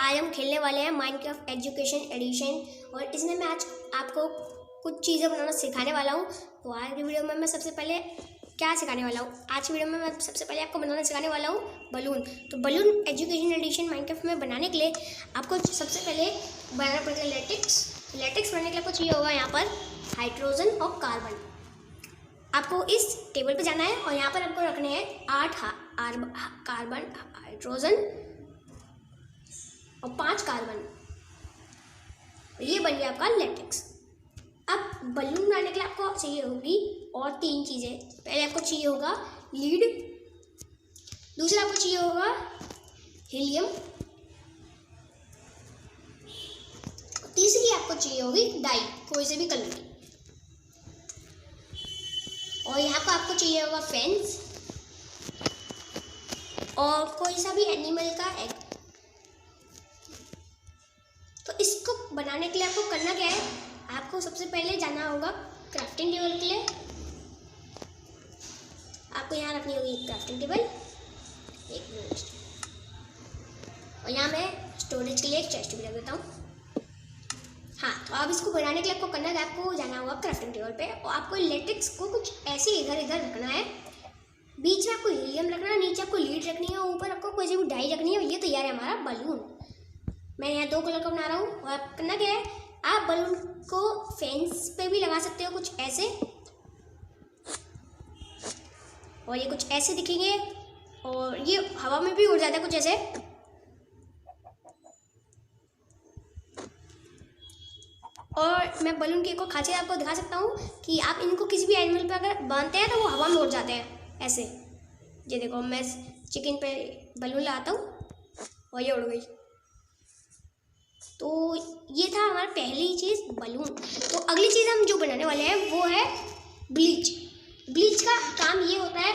आज हम खेलने वाले हैं माइनक्राफ्ट एजुकेशन एडिशन। और इसमें मैं आज आपको कुछ चीज़ें बनाना सिखाने वाला हूँ। तो आज की वीडियो में मैं सबसे पहले क्या सिखाने वाला हूँ, आज की वीडियो में मैं सबसे पहले आपको बनाना सिखाने वाला हूँ बलून। तो बलून एजुकेशन एडिशन माइनक्राफ्ट में बनाने के लिए आपको सबसे पहले बनाना पड़ेगा लेटेक्स बनाने के लिए आपको चाहिए होगा यहाँ पर हाइड्रोजन और कार्बन। आपको इस टेबल पे जाना है और यहाँ पर आपको रखने हैं 8 कार्बन हाइड्रोजन और 5 कार्बन। ये बन गया आपका लेटेक्स। अब बलून बनाने के लिए आपको चाहिए होगी और 3 चीज़ें। पहले आपको चाहिए होगा लीड, दूसरा आपको चाहिए होगा हीलियम, तीसरी आपको चाहिए होगी डाई, कोई से भी कलर की, और यहाँ पर आपको चाहिए होगा फेंस और कोई सा भी एनिमल का एग। तो इसको बनाने के लिए आपको करना क्या है, आपको सबसे पहले जाना होगा क्राफ्टिंग टेबल के लिए। आपको यहाँ रखनी होगी क्राफ्टिंग टेबल, एक मिनट, और यहाँ मैं स्टोरेज के लिए एक चेस्ट भी रख देता हूँ। हाँ, तो अब इसको बनाने के लिए आपको करना है, आपको जाना होगा क्राफ्टिंग टेबल पे और आपको लेटेक्स को कुछ ऐसे इधर इधर रखना है। बीच में आपको हीलियम रखना है, नीचे आपको लीड रखनी है, ऊपर आपको कोई सी भी डाई रखनी है। और ये तैयार है हमारा बलून। मैं यहाँ 2 कलर का बना रहा हूँ। और आप करना क्या है, आप बलून को फेंस पे भी लगा सकते हो कुछ ऐसे, और ये कुछ ऐसे दिखेंगे और ये हवा में भी उड़ जाता है कुछ ऐसे। और मैं बलून की एक और खासियत आपको दिखा सकता हूँ कि आप इनको किसी भी एनिमल पे अगर बांधते हैं तो वो हवा में उड़ जाते हैं ऐसे। ये देखो, मैं चिकन पे बलून लगाता हूँ और ये उड़ गई। तो ये था हमारा पहली चीज़ बलून। तो अगली चीज़ हम जो बनाने वाले हैं वो है ब्लीच। ब्लीच का काम ये होता है,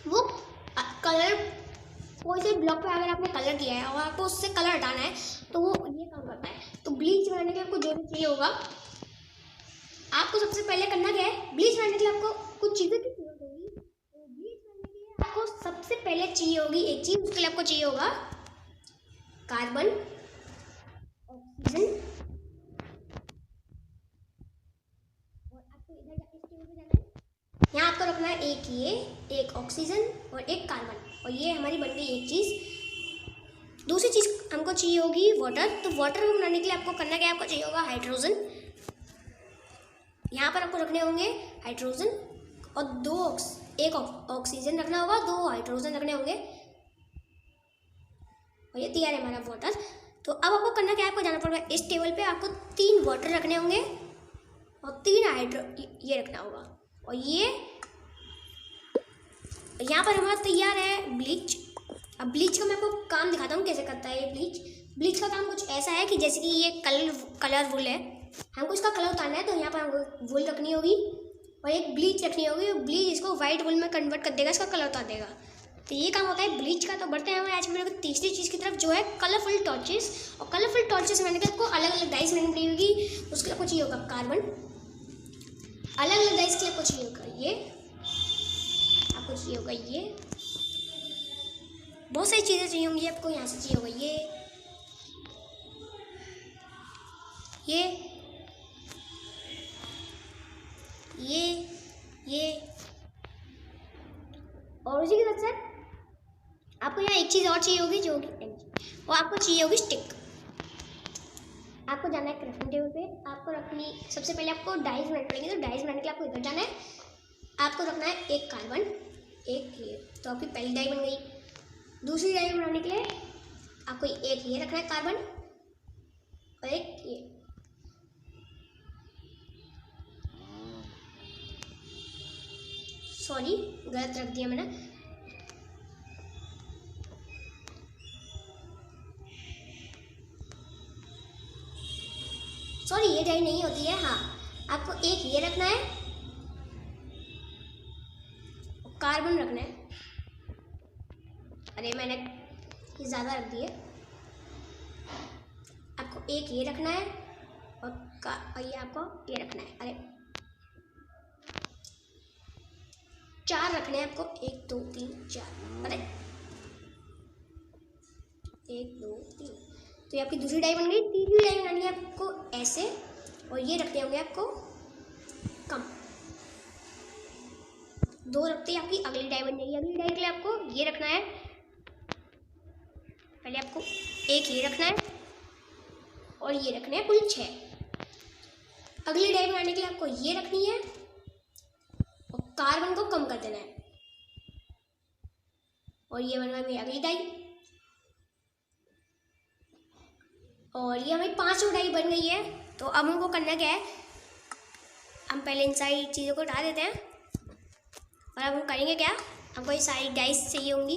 वो कलर, कोई से ब्लॉक पे अगर आपने कलर किया है और आपको उससे कलर हटाना है तो वो ये काम करता है। तो ब्लीच बनाने के लिए आपको जो भी चाहिए होगा, आपको सबसे पहले करना क्या है, ब्लीच बनाने के लिए आपको कुछ चीज़ें की जरूरत होगी। तो ब्लीच बनाने के लिए आपको सबसे पहले चाहिए होगी एक चीज़, उसके लिए आपको चाहिए होगा कार्बन, ऑक्सीजन, और आपको इधर इस टेबल पे जाना है। यहाँ आपको रखना है एक ये, एक ऑक्सीजन और एक कार्बन, और ये हमारी बन गई एक चीज़। दूसरी चीज़ हमको चाहिए होगी वाटर। तो वाटर को बनाने के लिए आपको करना क्या है, आपको चाहिए होगा हाइड्रोजन। यहाँ पर आपको रखने होंगे हाइड्रोजन और एक ऑक्सीजन रखना होगा, 2 हाइड्रोजन रखने होंगे, और ये तैयार है हमारा वाटर। तो अब आपको करना क्या है, आपको जाना पड़ेगा इस टेबल पे, आपको 3 वाटर रखने होंगे और 3 ये रखना होगा। और ये यहाँ पर हमारा तैयार है ब्लीच। अब ब्लीच का मैं आपको काम दिखाता हूँ कैसे करता है ये ब्लीच। ब्लीच का काम कुछ ऐसा है कि जैसे कि ये कलर वुल है, हमको इसका कलर उतारना है। तो यहाँ पर हमको वुल रखनी होगी और एक ब्लीच रखनी होगी। ब्लीच इसको वाइट वुल में कन्वर्ट कर देगा, इसका कलर उतार देगा। तो ये काम होता है ब्लीच का। तो बढ़ते हैं हमें आज मेरे को तीसरी चीज़ की तरफ, जो है कलरफुल टॉर्चेस। और कलरफुल टॉर्चेस बनाने के लिए आपको अलग अलग डाइस बनानी पड़ेगी। उसके लिए आपको चाहिए होगा कार्बन, अलग अलग डाइस के लिए आपको चाहिए होगा ये, आपको चाहिए होगा ये, बहुत सारी चीज़ें चाहिए होंगी आपको। यहाँ से चाहिए होगा ये और उसी के साथ साथ आपको यहाँ एक चीज़ और चाहिए होगी, जो कि वो आपको चाहिए होगी स्टिक। आपको जाना है क्राफ्टिंग टेबल पे, आपको रखनी, सबसे पहले आपको डाइस बनानी पड़ेंगे। तो डाइस बनाने के लिए आपको इधर जाना है, आपको रखना है एक कार्बन, एक ये, तो आपकी पहली डाई बन गई। दूसरी डाई बनाने के लिए आपको एक ये रखना है कार्बन और एक ये। सॉरी, गलत रख दिया मैंने। सॉरी, ये डाई नहीं होती है। हाँ, आपको एक ये रखना है, कार्बन रखना है। अरे मैंने ये ज़्यादा रख दिए। आपको एक ये रखना है और ये आपको ये रखना है। अरे 4 रखने हैं आपको, 1 2 3 4। अरे 1 2 3 तो ये आपकी दूसरी डाई बन गई। तीसरी डाई बनानी है आपको ऐसे, और ये रखने होंगे आपको कम। 2 रखते ही आपकी अगली डाई बन जाएगी। अगली डाई के लिए आपको ये रखना है, पहले आपको एक ये रखना है और ये रखने हैं कुल 6। अगली डाई बनाने के लिए आपको ये रखनी है और कार्बन को कम कर देना है, और ये बन गई अगली डाई। और ये हमारी 5 डाई बन गई है। तो अब हमको करना क्या है, हम पहले इन सारी चीज़ों को हटा देते हैं और अब हम करेंगे क्या, हमको ये सारी डाइस चाहिए होंगी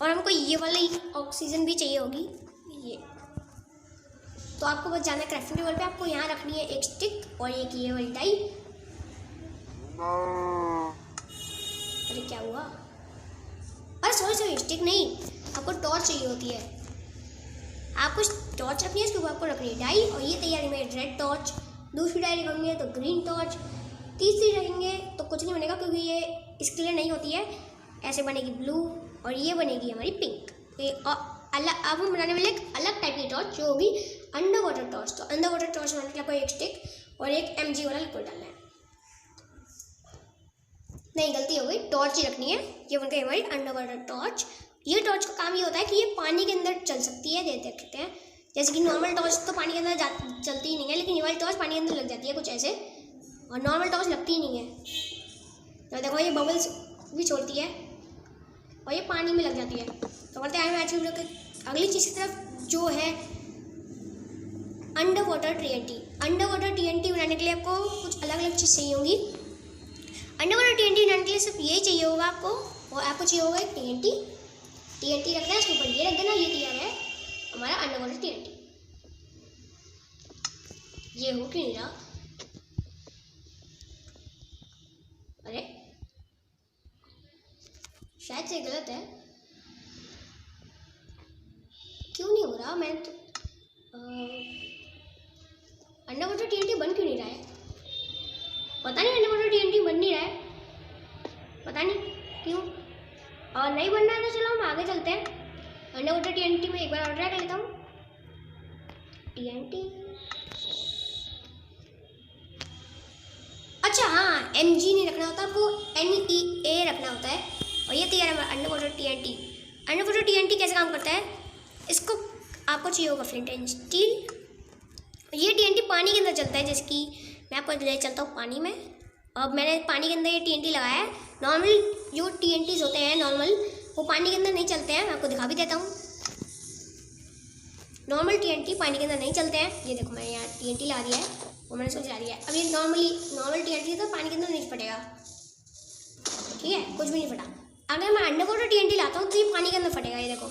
और हमको ये वाली ऑक्सीजन भी चाहिए होगी ये। तो आपको बस जाना है क्राफ्टिंग टेबल पे, आपको यहाँ रखनी है एक स्टिक और एक ये वाली डाई। अरे क्या हुआ, अरे सॉरी स्टिक नहीं, आपको टॉर्च चाहिए होती है। आपको टॉर्च रखनी है, इसके ऊपर आपको रखनी है डाई, और ये तैयारी में रेड टॉर्च। दूसरी डाई रखेंगे तो ग्रीन टॉर्च, तीसरी रखेंगे तो कुछ नहीं बनेगा क्योंकि ये इसके लिए नहीं होती है, ऐसे बनेगी ब्लू और ये बनेगी हमारी पिंक। अलग अब हम बनाने वाले एक अलग टाइप की टॉर्च जो होगी अंडर वाटर टॉर्च। तो अंडर वाटर टॉर्च बनाने के लिए आपको एक स्टिक और एक mg वाला लिक्विड डालना है। नहीं, गलती हो गई, टॉर्च ही रखनी है। ये बन गई हमारी अंडर वाटर टॉर्च। ये टॉर्च का काम ये होता है कि ये पानी के अंदर चल सकती है, देख सकते हैं। जैसे कि नॉर्मल टॉर्च तो पानी के अंदर चलती ही नहीं है, लेकिन ये वाली टॉर्च पानी के अंदर लग जाती है कुछ ऐसे, और नॉर्मल टॉर्च लगती ही नहीं है। तो देखो ये बबल्स भी छोड़ती है और ये पानी में लग जाती है। तो बढ़ते हैं आज वीडियो के अगली चीज़ की तरफ, जो है under water TNT। Under water TNT बनाने के लिए आपको कुछ अलग अलग चीज़ चाहिए होंगी। अंडर वाटर TNT बनाने के लिए सिर्फ ये चाहिए होगा आपको, और आपको चाहिए होगा एक TNT रखना है, उसके ऊपर ये रख देना। ये तैयार है हमारा अंडर वाटर TNT। ये हो क्यों नहीं रहा, अरे शायद से गलत है, क्यों नहीं हो रहा। मैंने तो अंडर वाटर TNT बन क्यों नहीं रहा है, पता नहीं। अंडर वाटर TNT बन नहीं रहा है, पता नहीं क्यों। और नहीं बनना है तो चलो हम आगे चलते हैं। अंडर वाटर TNT में एक बार और ट्राई कर लेता हूँ। TNT, अच्छा हाँ, mg नहीं रखना होता, आपको NEA रखना होता है। और ये तैयार है under water TNT। Under water TNT कैसे काम करता है, इसको आपको चाहिए होगा फ्लिंट एंड स्टील। ये TNT पानी के अंदर चलता है, जैसे कि मैं आपको ले चलता हूँ पानी में। अब मैंने पानी के अंदर ये TNT लगाया है। नॉर्मल जो TNTs होते हैं नॉर्मल, वो पानी के अंदर नहीं चलते हैं, मैं आपको दिखा भी देता हूँ। नॉर्मल TNT पानी के अंदर नहीं चलते हैं। ये देखो मैंने यहाँ TNT ला दिया है, वो मैंने सोच ला दिया है। अब ये नॉर्मल TNT तो पानी के अंदर नहीं फटेगा, ठीक है, कुछ भी नहीं फटा। अगर मैं अंडर वाटर TNT लाता हूँ तो ये पानी के अंदर फटेगा, ये देखो।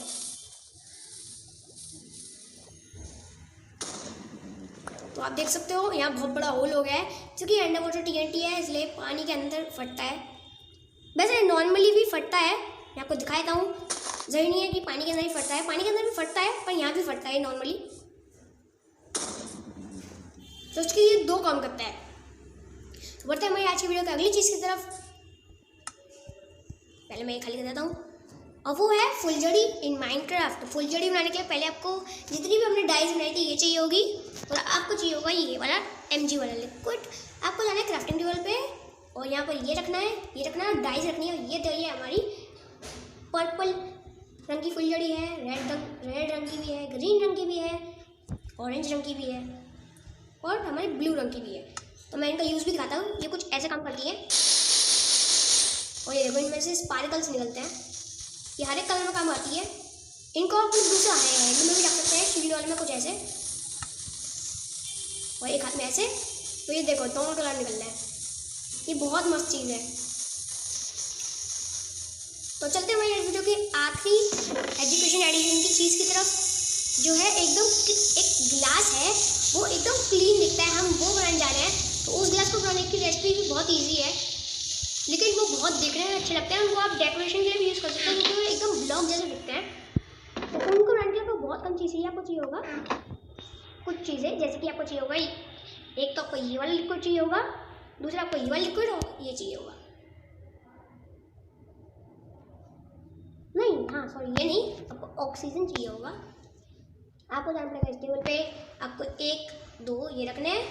तो आप देख सकते हो यहाँ बहुत बड़ा होल हो गया है, क्योंकि अंडर वाटर TNT है इसलिए पानी के अंदर फटता है। वैसे नॉर्मली भी फटता है, मैं आपको दिखा देता हूँ। ज़रूरी नहीं है कि पानी के अंदर ही फटता है, पानी के अंदर भी फटता है, पर यहाँ भी फटता है नॉर्मली। तो उसके ये 2 काम करता है। तो बढ़ते हैं हमारी आज की वीडियो की अगली चीज़ की तरफ। पहले मैं ये खाली कर देता हूँ, और वो है फुलझड़ी इन माइनक्राफ्ट। फुलझड़ी बनाने के लिए पहले आपको जितनी भी हमने डाइस बनाई थी ये चाहिए होगी, और आपको चाहिए होगा ये वाला mg वाला लिक्विड। आपको जाना है क्राफ्टिंग टेबल पे, और यहाँ पर ये रखना है, डाइस रखनी है। ये तो ये हमारी पर्पल रंग की फुलझड़ी है, रेड रंग की भी है, ग्रीन रंग की भी है, ऑरेंज रंग की भी है, और हमारी ब्लू रंग की भी है। तो मैं इनका यूज़ भी दिखाता हूँ। ये कुछ ऐसे काम करती है, और ये देखो इनमें से स्पार्कल्स निकलते हैं। ये हर एक कलर में काम आती है। इनको आप कुछ दूसरा हैंड में भी रख सकते हैं, शील्ड वाले में कुछ ऐसे, और एक हाथ में ऐसे। तो ये देखो दोनों कलर निकल रहे हैं, ये बहुत मस्त चीज़ है। तो चलते हैं हमारी वीडियो की आखिरी एजुकेशन एडिशन की चीज़ की तरफ, जो है एकदम एक गिलास है, वो एकदम क्लीन दिखता है, हम वो बनाने जा रहे हैं। तो उस गिलास को बनाने की रेसिपी भी बहुत ईजी है, लेकिन वो बहुत दिखने में अच्छे लगते हैं। उनको आप डेकोरेशन के लिए भी यूज़ कर सकते हैं, क्योंकि वो एकदम ब्लॉक जैसे दिखते हैं। तो उनको बनाने के लिए आपको बहुत कम चीज़ चाहिए। आपको चाहिए होगा कुछ चीज़ें, जैसे कि आपको चाहिए होगा एक तो आपको ये वाला लिक्विड चाहिए होगा, दूसरा आपको ये वाला लिक्विड और ये चाहिए होगा। नहीं, हाँ हाँ सॉरी ये नहीं, आपको ऑक्सीजन चाहिए होगा। आपको जाना पड़ेगा इस टेबल पे, आपको 1 2 ये रखने हैं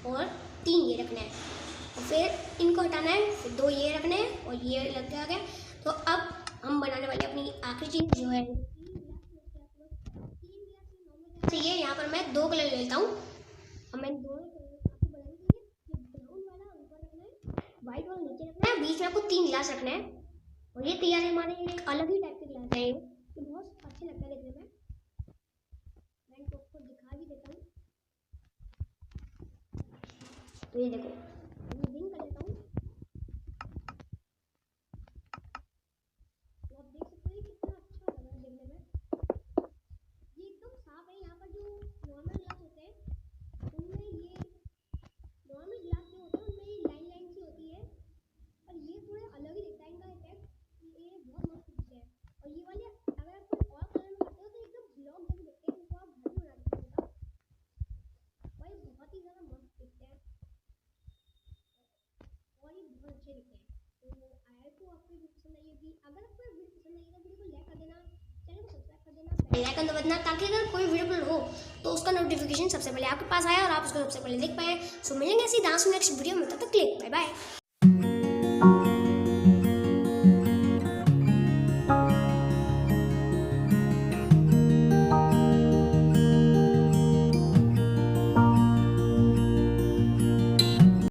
और 3 ये रखने हैं और फिर इनको हटाना है, फिर 2 ये रखने हैं और ये लग गया। तो अब हम बनाने वाले अपनी आखिरी चीज़ जो है 3 चाहिए। यहाँ पर मैं 2 कलर लेता हूँ। अब मैं दोनों कलर आपको बनाने के लिए ब्राउन वाला ऊपर रखना है, व्हाइट वाला नीचे रखना है, बीच में आपको 3 गिलास रखना है और ये तैयार है। हमारे एक अलग ही टाइप के गिलास है, ये बहुत अच्छे लगता है देखने में। मैं इनको आपको दिखा भी देता हूँ। तो ये देखो, मैं रिंग कर लेता हूँ। तो आप देख सकते हैं कितना अच्छा लग रहा है देखने में। ये एकदम साफ है। यहाँ पर जो नॉर्मल गिलास होते हैं उनमें ये नॉर्मल गिलास जो होते हैं उनमें ये लाइन लाइन सी होती है और ये थोड़े अलग ही दिखता है इनका इफेक्ट। ये बहुत मस्त दिखते हैं और ये वाले अगर आप कोई और कलर में करते हो तो एकदम ब्लॉक जैसे दिखते हैं। इनको आप घर में बना सकते हो भाई, बहुत ही ज़्यादा मस्त दिखते हैं और ये बहुत अच्छे दिखते हैं। तो आई को आपको वीडियो पसंद आई होगी। अगर आपको वीडियो पसंद आई तो वीडियो को लाइक कर देना, चैनल को सब्सक्राइब कर देना, बेल आइकन दबा देना, ताकि अगर कोई वीडियो अपलोड हो तो उसका नोटिफिकेशन सबसे पहले आपके पास आए और आप उसको सबसे पहले देख पाए। सो मिलेंगे ऐसी डांस नेक्स्ट वीडियो में, तब तक के लिए बाय बाय।